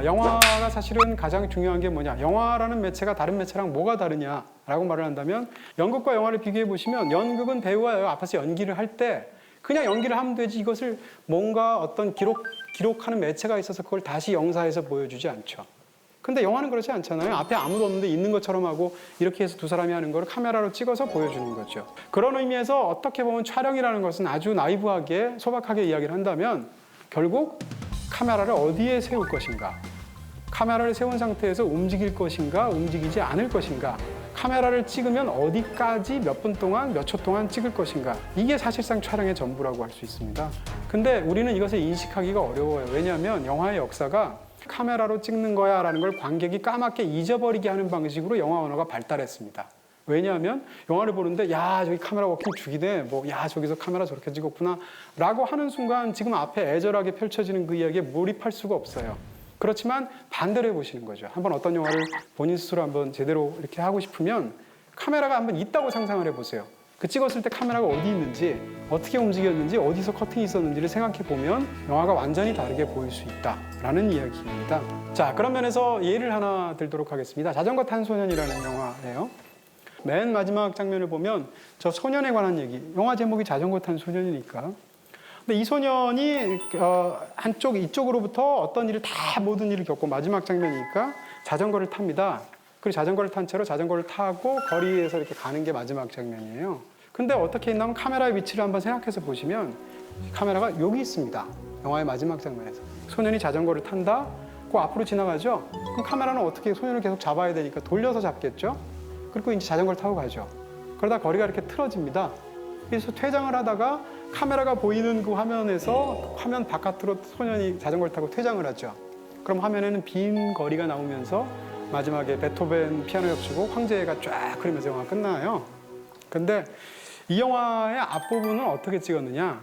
영화가 사실은 가장 중요한 게 뭐냐, 영화라는 매체가 다른 매체랑 뭐가 다르냐라고 말을 한다면, 연극과 영화를 비교해 보시면 연극은 배우가 앞에서 연기를 할 때 그냥 연기를 하면 되지, 이것을 뭔가 어떤 기록하는 매체가 있어서 그걸 다시 영사해서 보여주지 않죠. 근데 영화는 그렇지 않잖아요. 앞에 아무도 없는데 있는 것처럼 하고 이렇게 해서 두 사람이 하는 걸 카메라로 찍어서 보여주는 거죠. 그런 의미에서 어떻게 보면 촬영이라는 것은 아주 나이브하게 소박하게 이야기를 한다면 결국 카메라를 어디에 세울 것인가, 카메라를 세운 상태에서 움직일 것인가, 움직이지 않을 것인가, 카메라를 찍으면 어디까지 몇 분 동안, 몇 초 동안 찍을 것인가, 이게 사실상 촬영의 전부라고 할 수 있습니다. 근데 우리는 이것을 인식하기가 어려워요. 왜냐하면 영화의 역사가 카메라로 찍는 거야 라는 걸 관객이 까맣게 잊어버리게 하는 방식으로 영화 언어가 발달했습니다. 왜냐하면 영화를 보는데 야, 저기 카메라 워킹 죽이네, 뭐 야, 저기서 카메라 저렇게 찍었구나 라고 하는 순간 지금 앞에 애절하게 펼쳐지는 그 이야기에 몰입할 수가 없어요. 그렇지만 반대로 해보시는 거죠. 한번 어떤 영화를 본인 스스로 한번 제대로 이렇게 하고 싶으면 카메라가 한번 있다고 상상을 해보세요. 그 찍었을 때 카메라가 어디 있는지, 어떻게 움직였는지, 어디서 커팅이 있었는지를 생각해 보면 영화가 완전히 다르게 보일 수 있다라는 이야기입니다. 자, 그런 면에서 예를 하나 들도록 하겠습니다. 자전거 탄 소년이라는 영화예요. 맨 마지막 장면을 보면 저 소년에 관한 얘기, 영화 제목이 자전거 탄 소년이니까. 근데 이 소년이 이쪽으로부터 어떤 일을 모든 일을 겪고 마지막 장면이니까 자전거를 탑니다. 그리고 자전거를 탄 채로 자전거를 타고 거리에서 이렇게 가는 게 마지막 장면이에요. 근데 어떻게 있냐면 카메라의 위치를 한번 생각해서 보시면 카메라가 여기 있습니다. 영화의 마지막 장면에서. 소년이 자전거를 탄다? 그 앞으로 지나가죠? 그럼 카메라는 어떻게, 소년을 계속 잡아야 되니까 돌려서 잡겠죠? 그리고 이제 자전거를 타고 가죠. 그러다 거리가 이렇게 틀어집니다. 그래서 퇴장을 하다가 카메라가 보이는 그 화면에서 화면 바깥으로 소년이 자전거를 타고 퇴장을 하죠. 그럼 화면에는 빈 거리가 나오면서 마지막에 베토벤 피아노 협주곡 황제가 쫙 흐르면서 영화가 끝나요. 근데 이 영화의 앞부분은 어떻게 찍었느냐,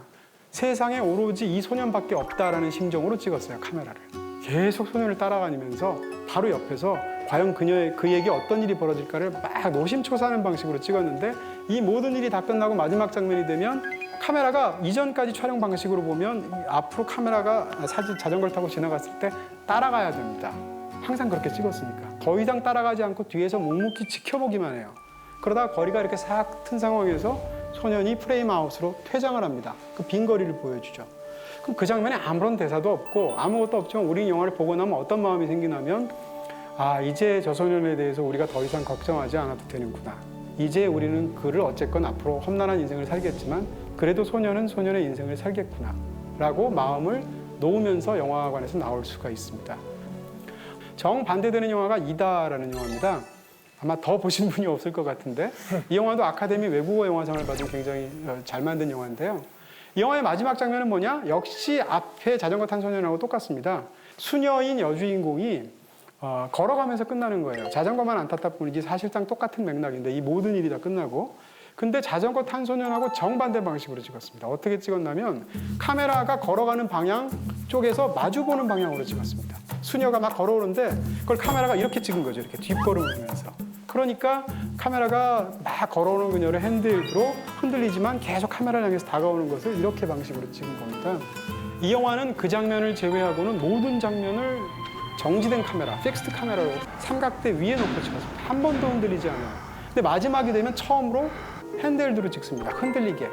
세상에 오로지 이 소년밖에 없다라는 심정으로 찍었어요. 카메라를 계속 소년을 따라다니면서 바로 옆에서 과연 그에게 어떤 일이 벌어질까를 막 노심초사하는 방식으로 찍었는데, 이 모든 일이 다 끝나고 마지막 장면이 되면 카메라가 이전까지 촬영 방식으로 보면 앞으로 카메라가 자전거를 타고 지나갔을 때 따라가야 됩니다. 항상 그렇게 찍었으니까. 더 이상 따라가지 않고 뒤에서 묵묵히 지켜보기만 해요. 그러다가 거리가 이렇게 싹 튼 상황에서 소년이 프레임 아웃으로 퇴장을 합니다. 그 빈 거리를 보여주죠. 그럼 그 장면에 아무런 대사도 없고 아무것도 없지만 우리 영화를 보고 나면 어떤 마음이 생기냐면, 아, 이제 저 소년에 대해서 우리가 더 이상 걱정하지 않아도 되는구나. 이제 우리는 그를 어쨌건 앞으로 험난한 인생을 살겠지만 그래도 소년은 소년의 인생을 살겠구나 라고 마음을 놓으면서 영화관에서 나올 수가 있습니다. 정반대되는 영화가 이다라는 영화입니다. 아마 더 보신 분이 없을 것 같은데, 이 영화도 아카데미 외국어 영화상을 받은 굉장히 잘 만든 영화인데요. 이 영화의 마지막 장면은 뭐냐? 역시 앞에 자전거 탄 소년하고 똑같습니다. 수녀인 여주인공이 걸어가면서 끝나는 거예요. 자전거만 안 탔다 뿐이지 사실상 똑같은 맥락인데 이 모든 일이 다 끝나고. 근데 자전거 탄 소년하고 정반대 방식으로 찍었습니다. 어떻게 찍었냐면 카메라가 걸어가는 방향 쪽에서 마주보는 방향으로 찍었습니다. 수녀가 막 걸어오는데 그걸 카메라가 이렇게 찍은 거죠. 이렇게 뒷걸음을 하면서. 그러니까 카메라가 막 걸어오는 그녀를 핸들로 흔들리지만 계속 카메라를 향해서 다가오는 것을 이렇게 방식으로 찍은 겁니다. 이 영화는 그 장면을 제외하고는 모든 장면을 정지된 카메라, 픽스드 카메라로 삼각대 위에 놓고 찍었습니다. 한 번도 흔들리지 않아요. 근데 마지막이 되면 처음으로 핸드헬드로 찍습니다. 흔들리게.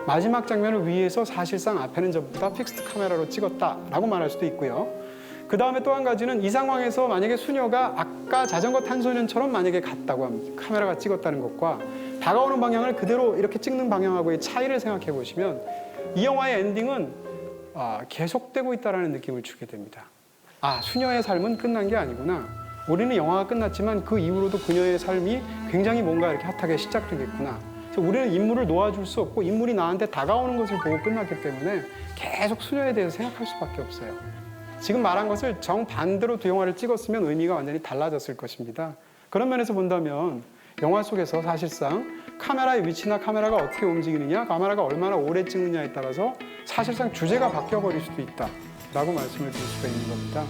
마지막 장면을 위해서 사실상 앞에는 전부 다 픽스드 카메라로 찍었다라고 말할 수도 있고요. 그 다음에 또 한 가지는 이 상황에서 만약에 수녀가 아까 자전거 탄 소년처럼 만약에 갔다고 하면 카메라가 찍었다는 것과 다가오는 방향을 그대로 이렇게 찍는 방향하고의 차이를 생각해 보시면 이 영화의 엔딩은 계속되고 있다는 느낌을 주게 됩니다. 아, 수녀의 삶은 끝난 게 아니구나. 우리는 영화가 끝났지만 그 이후로도 그녀의 삶이 굉장히 뭔가 이렇게 핫하게 시작되겠구나. 그래서 우리는 인물을 놓아줄 수 없고 인물이 나한테 다가오는 것을 보고 끝났기 때문에 계속 수녀에 대해서 생각할 수밖에 없어요. 지금 말한 것을 정반대로 두 영화를 찍었으면 의미가 완전히 달라졌을 것입니다. 그런 면에서 본다면 영화 속에서 사실상 카메라의 위치나 카메라가 어떻게 움직이느냐, 카메라가 얼마나 오래 찍느냐에 따라서 사실상 주제가 바뀌어버릴 수도 있다라고 말씀을 드릴 수가 있는 겁니다.